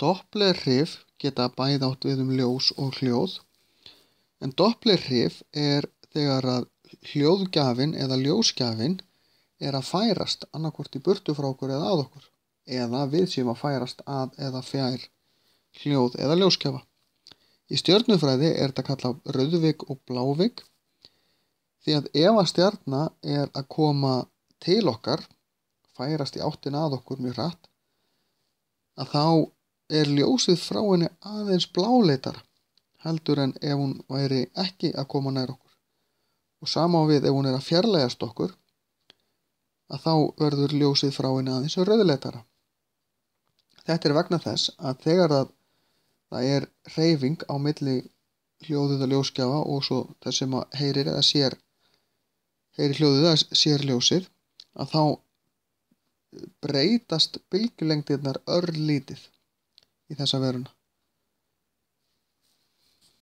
Dopplerhrif geta bæði átt við ljós og hljóð, en dopplerhrif þegar að hljóðgjafinn eða ljósgjafinn að færast annaðhvort í burtu frá okkur eða að okkur, eða við séum að færast að eða fjær hljóð eða ljósgjafa. Í stjörnufræði þetta kallað rauðvik og blávik, því að ef að stjarna að koma til okkar, færast í áttina að okkur mjög hratt, að þá ljósið frá henni aðeins bláleitara heldur en ef hún væri ekki að koma nær okkur. Og sama á við ef hún að fjarlægjast okkur, að þá verður ljósið frá henni aðeins rauðleitara. Þetta vegna þess að þegar það hreyfing á milli hljóðið og ljósgjafa og svo þess sem heyrir eða sér hljóðið eða sér ljósið, að þá breytast bylgjulengdirnar örlítið í þessa veruna.